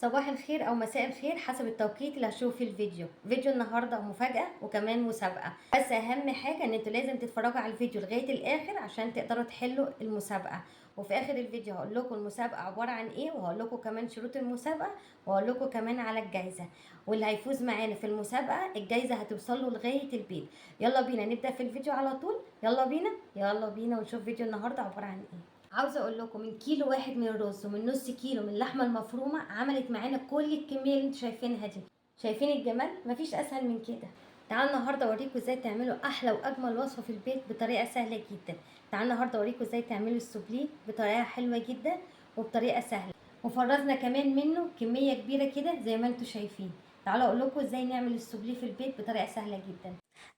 صباح الخير او مساء الخير حسب التوقيت اللي هشوف فيه الفيديو. فيديو النهارده مفاجأة وكمان مسابقة، بس اهم حاجة ان انتوا لازم تتفرجوا على الفيديو لغاية الاخر عشان تقدروا تحلوا المسابقة. وفي اخر الفيديو هقول لكم المسابقة عبارة عن ايه، وهقول لكم كمان شروط المسابقة، وهقول لكم كمان على الجايزة. واللي هيفوز معانا في المسابقة الجايزة هتوصل له لغاية البيت. يلا بينا نبدأ في الفيديو على طول. يلا بينا يلا بينا ونشوف فيديو النهارده عبارة عن ايه. عاوزه اقول لكم من كيلو واحد من الرز ومن نص كيلو من اللحمه المفرومه عملت معانا كل الكميه اللي انتوا شايفينها دي. شايفين الجمال؟ مفيش اسهل من كده. تعالوا النهارده اوريكم ازاي تعملوا احلى واجمل وصفه في البيت بطريقه سهله جدا. تعالوا النهارده اوريكم ازاي تعملوا السوبليه بطريقه حلوه جدا وبطريقه سهله. وفرزنا كمان منه كميه كبيره كده زي ما انتوا شايفين. تعالوا اقول لكم ازاي نعمل السوبليه في البيت بطريقه سهله جدا.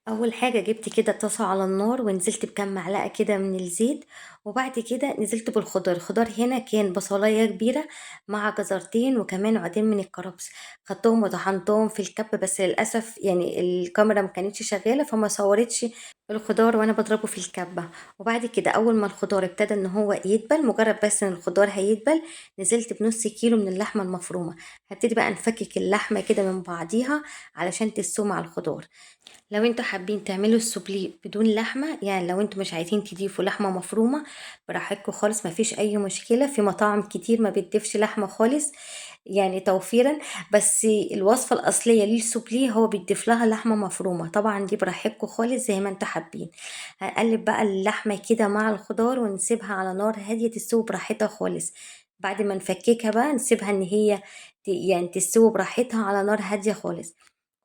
اول حاجه جبت كده طاسه على النار ونزلت بكام معلقه كده من الزيت. وبعد كده نزلت بالخضار. الخضار هنا كان بصلايه كبيره مع جزرتين وكمان عودين من الكرفس. خدتهم وطحنتهم في الكب، بس للاسف يعني الكاميرا ما كانتش شغاله فما صورتش الخضار وانا بضربه في الكبه. وبعد كده اول ما الخضار ابتدى ان هو يدبل، مجرد بس ان الخضار هيدبل، نزلت بنص كيلو من اللحمه المفرومه. هبتدي بقى نفكك اللحمه كده من بعضيها علشان تستوي مع الخضار. لو انتوا حابين تعملوا السوبليه بدون لحمه، يعني لو انتوا مش عايزين تضيفوا لحمه مفرومه، براحتكم خالص، مفيش اي مشكله. في مطاعم كتير ما بتضيفش لحمه خالص يعني توفيرا. بس الوصفه الاصليه للسوبليه هو بيضيف لها لحمه مفرومه. طبعا دي براحتكم خالص زي ما انتوا حابين. هنقلب بقى اللحمه كده مع الخضار ونسيبها على نار هاديه تستوي براحتها خالص. بعد ما نفككها بقى نسيبها ان هي يعني تستوي براحتها على نار هاديه خالص.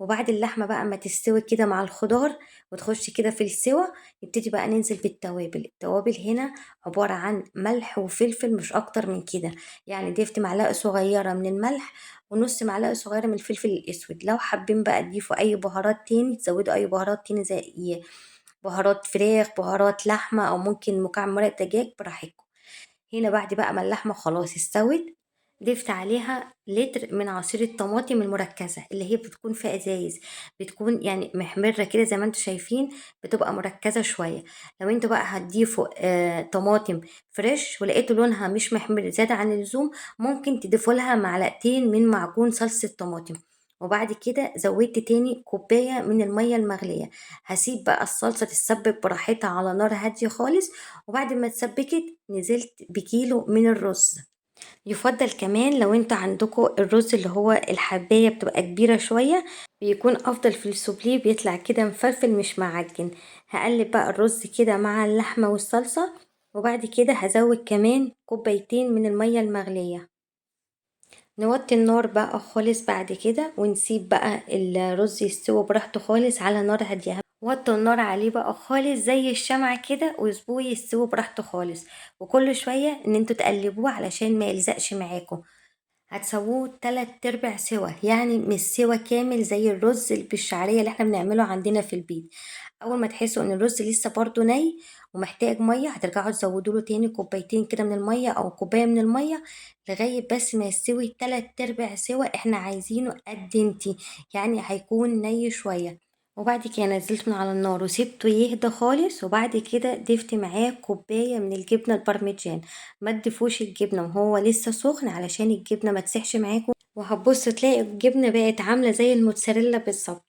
وبعد اللحمة بقى ما تستوي كده مع الخضار وتخش كده في السوا، نبتدي بقى ننزل بالتوابل. التوابل هنا عبارة عن ملح وفلفل، مش أكتر من كده. يعني ضفت معلقة صغيرة من الملح ونص معلقة صغيرة من الفلفل الأسود. لو حابين بقى تضيفوا أي بهارات تاني تزودوا أي بهارات تاني، زي بهارات فراخ، بهارات لحمة، أو ممكن مكعب مرق دجاج، براحتكم. هنا بعد بقى ما اللحمة خلاص استوت، ضفت عليها لتر من عصير الطماطم المركزة اللي هي بتكون في ازايز. بتكون يعني محمرة كده زي ما انتوا شايفين، بتبقى مركزة شوية. لو انتوا بقى هتضيفوا طماطم فريش ولقيتوا لونها مش محمر زيادة عن اللزوم، ممكن تضيفوا لها معلقتين من معجون صلصة طماطم. وبعد كده زودت تاني كوباية من المية المغلية. هسيب بقى الصلصة تتسبك براحتها على نار هادية خالص. وبعد ما اتسبكت نزلت بكيلو من الرز. يفضل كمان لو انتوا عندكم الرز اللي هو الحباية بتبقى كبيرة شوية، بيكون افضل في السوبليه، بيطلع كده مفلفل مش معجن. هقلب بقى الرز كده مع اللحمة والصلصة. وبعد كده هزود كمان كوبايتين من المية المغلية. نوطي النار بقى خالص بعد كده ونسيب بقى الرز يستوي براحته خالص على نار هادية. وطوا النار عليه بقى خالص زي الشمعة كده وسيبوه يستوي براحته خالص. وكل شوية ان انتوا تقلبوه علشان ما يلزقش معاكم. هتسووه 3/4 سوا، يعني مش سوا كامل زي الرز اللي بالشعرية اللي احنا بنعمله عندنا في البيت. اول ما تحسوا ان الرز لسه برضو ني ومحتاج ميه، هترجعوا تزودوا له تاني كوبايتين كده من الميه او كوبايه من الميه، لغايه بس ما يستوي 3/4 سوا. احنا عايزينه قد انتي، يعني هيكون ني شويه. وبعد كده نزلته من على النار وسبته يهدى خالص. وبعد كده ضفت معاه كوبايه من الجبنه البارميجان. ما تضيفوش الجبنه وهو لسه سخن علشان الجبنه ما تسيحش معاكم، وهتبصوا تلاقي الجبنه بقت عامله زي الموتزاريلا بالظبط.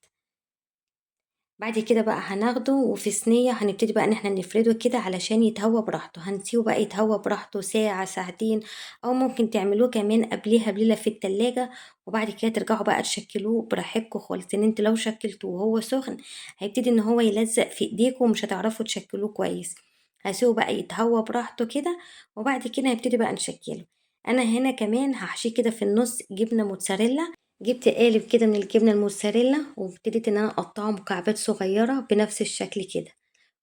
بعد كده بقى هناخده وفي صينية هنبتدي بقى ان احنا نفرده كده علشان يتهوى براحته. هنسيبه بقى يتهوى براحته ساعة ساعتين، او ممكن تعملوه كمان قبليها بليلة في التلاجة. وبعد كده ترجعوا بقى تشكلوه براحتكم خالص، ان انت لو شكلتوه وهو سخن هيبتدي ان هو يلزق في ايديكم ومش هتعرفوا تشكلوه كويس. هسيبه بقى يتهوى براحته كده. وبعد كده هنبتدي بقى نشكله. انا هنا كمان هحشيه كده في النص جبنة موتزاريلا. جبت قالب كده من الجبنة الموتزاريلا وابتديت ان انا اقطعه مكعبات صغيرة بنفس الشكل كده.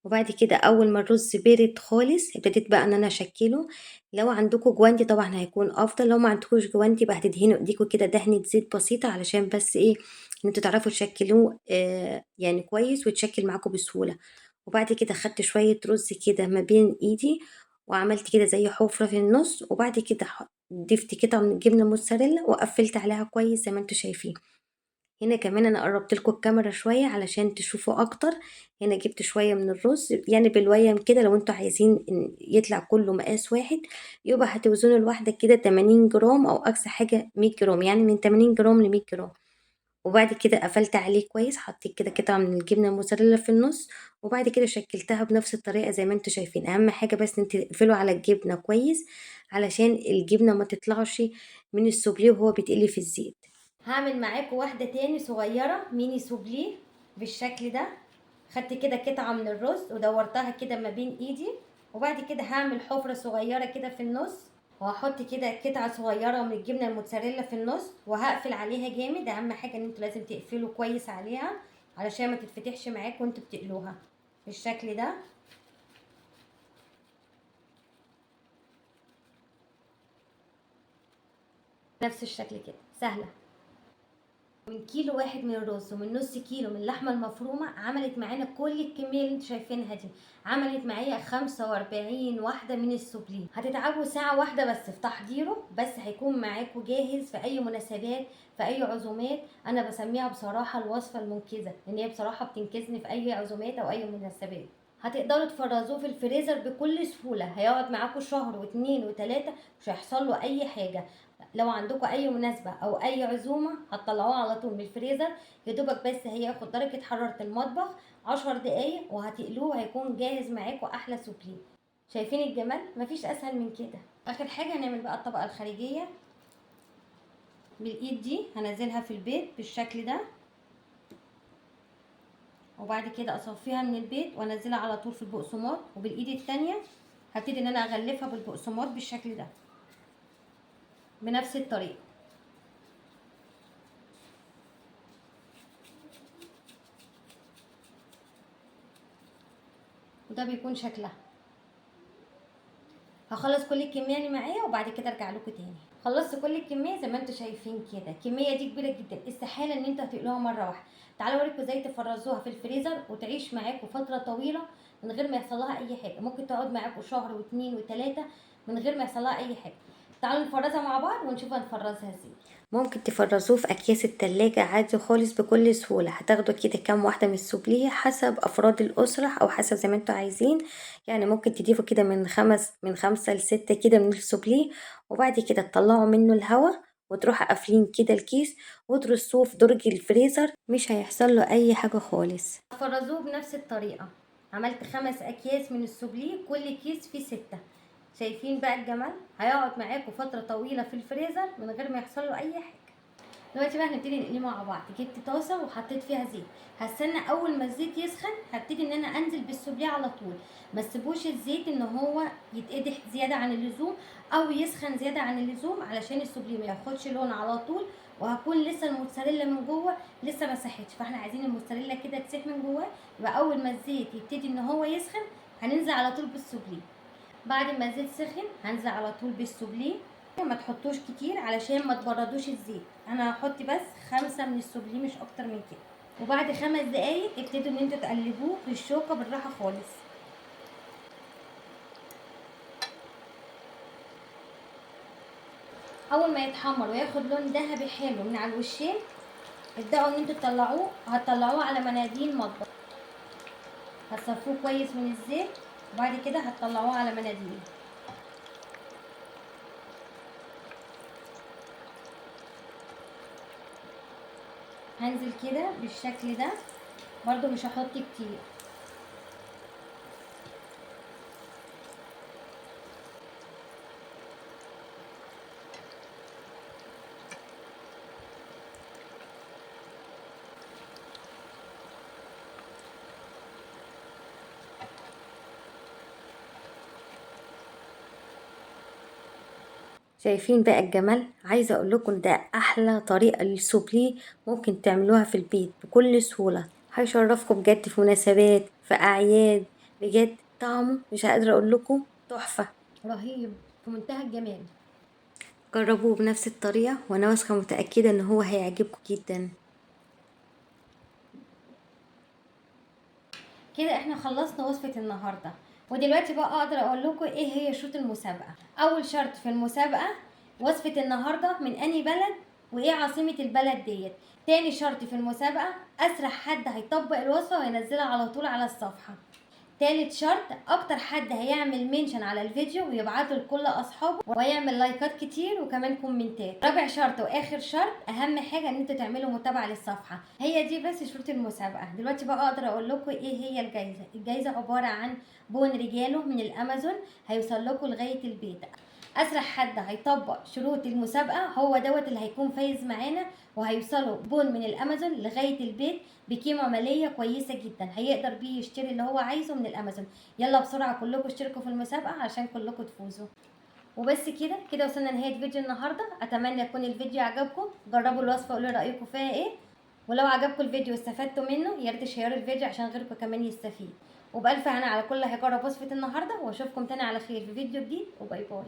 وبعد كده اول ما الرز برد خالص ابتديت بقى ان انا اشكله. لو عندكم جوانتي طبعا هيكون افضل، لو ما عندكوش جوانتي بقى هتدهنوا ايديكوا كده دهنة زيت بسيطة علشان بس ايه، ان انتوا تعرفوا تشكلوه يعني كويس ويتشكل معاكم بسهولة. وبعد كده خدت شوية رز كده ما بين ايدي وعملت كده زي حفرة في النص. وبعد كده ضفت قطع من الجبنة موتزاريلا وقفلت عليها كويس زي ما انتوا شايفين. هنا كمان انا قربت لكم الكاميرا شويه علشان تشوفوا اكتر. هنا جبت شويه من الرز يعني بالويم كده، لو انتوا عايزين إن يطلع كله مقاس واحد يبقى هتوزنوا الواحده كده 80 جرام او اقصى حاجه 100 جرام، يعني من 80 جرام ل 100 جرام. وبعد كده قفلت عليه كويس، حطيت كده قطعه من الجبنه الموتزاريلا في النص، وبعد كده شكلتها بنفس الطريقه زي ما انتوا شايفين. اهم حاجه بس انت تقفلوا على الجبنه كويس علشان الجبنه ما تطلعش من السوبليه وهو بيتقلي في الزيت. هعمل معاكم واحدة تاني صغيرة ميني سوبليه بالشكل ده. خدت كده قطعة من الرز ودورتها كده ما بين ايدي، وبعد كده هعمل حفرة صغيرة كده في النص، وهحط كده قطعة صغيرة من الجبنة الموتزاريلا في النص، وهقفل عليها جامد. اهم حاجة ان انتوا لازم تقفلوا كويس عليها علشان ما تتفتحش معاكم وانتوا بتقلوها بالشكل ده. نفس الشكل كده سهلة. من كيلو واحد من الرز ومن نص كيلو من اللحمه المفرومه عملت معانا كل الكميه اللي انتوا شايفينها دي. عملت معايا 45 واحده من السوبليه. هتتعبوا ساعه واحده بس في تحضيره، بس هيكون معاكم جاهز في اي مناسبات، في اي عزومات. انا بسميها بصراحه الوصفه المنقذه، لان هي بصراحه بتنقذني في اي عزومات او اي مناسبات. هتقدروا تفرزوه في الفريزر بكل سهوله، هيقعد معاكم شهر واتنين وتلاته، مش هيحصل له اي حاجه. لو عندكم اي مناسبه او اي عزومه هتطلعوه على طول من الفريزر، يا دوبك بس هياخد درجه حراره المطبخ 10 دقايق وهتقلوه هيكون جاهز معاكم احلى سوبليه. شايفين الجمال؟ مفيش اسهل من كده. اخر حاجه هنعمل بقى الطبقه الخارجيه. بالايد دي هنزلها في البيض بالشكل ده، وبعد كده اصفيها من البيض وانزلها على طول في البقسماط، وبالايد التانية هبتدي ان انا اغلفها بالبقسماط بالشكل ده بنفس الطريقه. وده بيكون شكلها. هخلص كل الكميه اللي معايا وبعد كده ارجع لكم تاني. خلصت كل الكميه زي ما انتم شايفين كده. الكميه دي كبيره جدا، استحاله ان انتوا هتقلوها مره واحده. تعالوا اوريكم ازاي تفرزوها في الفريزر وتعيش معاكم فتره طويله من غير ما يحصل لها اي حاجه. ممكن تقعد معاكم شهر واتنين وتلاته من غير ما يحصل لها اي حاجه. تعالوا نفرزها مع بعض ونشوف هنفرزها ازاي. ممكن تفرزوه في اكياس التلاجة عادي خالص بكل سهولة. هتاخدوا كده كام واحدة من السوبليه حسب افراد الاسرة او حسب زي ما انتوا عايزين. يعني ممكن تضيفوا كده من خمسة لستة كده من السوبليه، وبعد كده تطلعوا منه الهوا وتروحوا قافلين كده الكيس وترصوه في درج الفريزر، مش هيحصل له اي حاجة خالص. فرزوه بنفس الطريقة. عملت 5 اكياس من السوبليه، كل كيس فيه 6. شايفين بقى الجمال؟ هيقعد معاكم فترة طويلة في الفريزر من غير ما يحصل له اي حاجة. دلوقتي بقى هنبتدي نقليه مع بعض. جبت طاسه وحطيت فيها زيت، هستنى اول ما الزيت يسخن هبتدي ان انا انزل بالسوبليه على طول. ما تسيبوش الزيت ان هو يتقدح زياده عن اللزوم او يسخن زياده عن اللزوم علشان السوبليه ما ياخدش لون على طول، وهكون لسه الموتزاريلا من جوه لسه ما ساحتش. فاحنا عايزين الموتزاريلا كده تسيح من جواه. يبقى اول ما الزيت يبتدي ان هو يسخن هننزل على طول بالسوبليه. بعد ما الزيت سخن هنزل على طول بالسوبليه. ما تحطوش كتير علشان ما تبردوش الزيت. انا هحط بس 5 من السوبليه مش اكتر من كده. وبعد 5 دقايق ابتدوا ان انتوا تقلبوه بالشوكه بالراحه خالص. اول ما يتحمر وياخد لون ذهبي حلو من على الوشين ابداوا ان انتوا تطلعوه. هتطلعوه على مناديل مطبخ، هتصفوه كويس من الزيت، وبعد كده هتطلعوه على مناديل. هنزل كده بالشكل ده، برضو مش هحط كتير. شايفين بقى الجمال؟ عايزه اقول لكم ده احلى طريقه للسوبليه ممكن تعملوها في البيت بكل سهوله. هيشرفكم بجد في مناسبات، في اعياد. بجد طعمه مش قادره اقول لكم تحفه، رهيب في منتهى الجمال. جربوه بنفس الطريقه وانا واثقه متاكده ان هو هيعجبكم جدا. كده احنا خلصنا وصفة النهاردة. ودلوقتي بقى اقدر اقول لكم ايه هي شروط المسابقة. اول شرط في المسابقة، وصفة النهاردة من انهي بلد وايه عاصمة البلد ديت. تاني شرط في المسابقة، اسرع حد هيطبق الوصفة وينزلها على طول على الصفحة. تالت شرط، اكتر حد هيعمل منشن على الفيديو ويبعته لكل اصحابه ويعمل لايكات كتير وكمان كومنتات. رابع شرط واخر شرط، اهم حاجه ان انتوا تعملوا متابعه للصفحه. هي دي بس شروط المسابقه. دلوقتي بقى اقدر اقول لكم ايه هي الجايزه. الجايزه عباره عن بون رجاله من الامازون هيوصل لكم لغايه البيت. اسرع حد هيطبق شروط المسابقه هو دوت اللي هيكون فايز معانا، وهيوصله بون من الامازون لغايه البيت بقيمه ماليه كويسه جدا، هيقدر بيه يشتري اللي هو عايزه من الامازون. يلا بسرعه كلكم اشتركوا في المسابقه عشان كلكم تفوزوا. وبس كده كده وصلنا لنهايه فيديو النهارده. اتمنى يكون الفيديو عجبكم. جربوا الوصفه وقولوا رايكم فيها ايه. ولو عجبكم الفيديو واستفدتوا منه يا ريت تشيروا الفيديو عشان غيركم كمان يستفيد. وبألف هنا على كل اللي هيجرب وصفه النهارده، واشوفكم تاني على خير في فيديو جديد، وباي باي.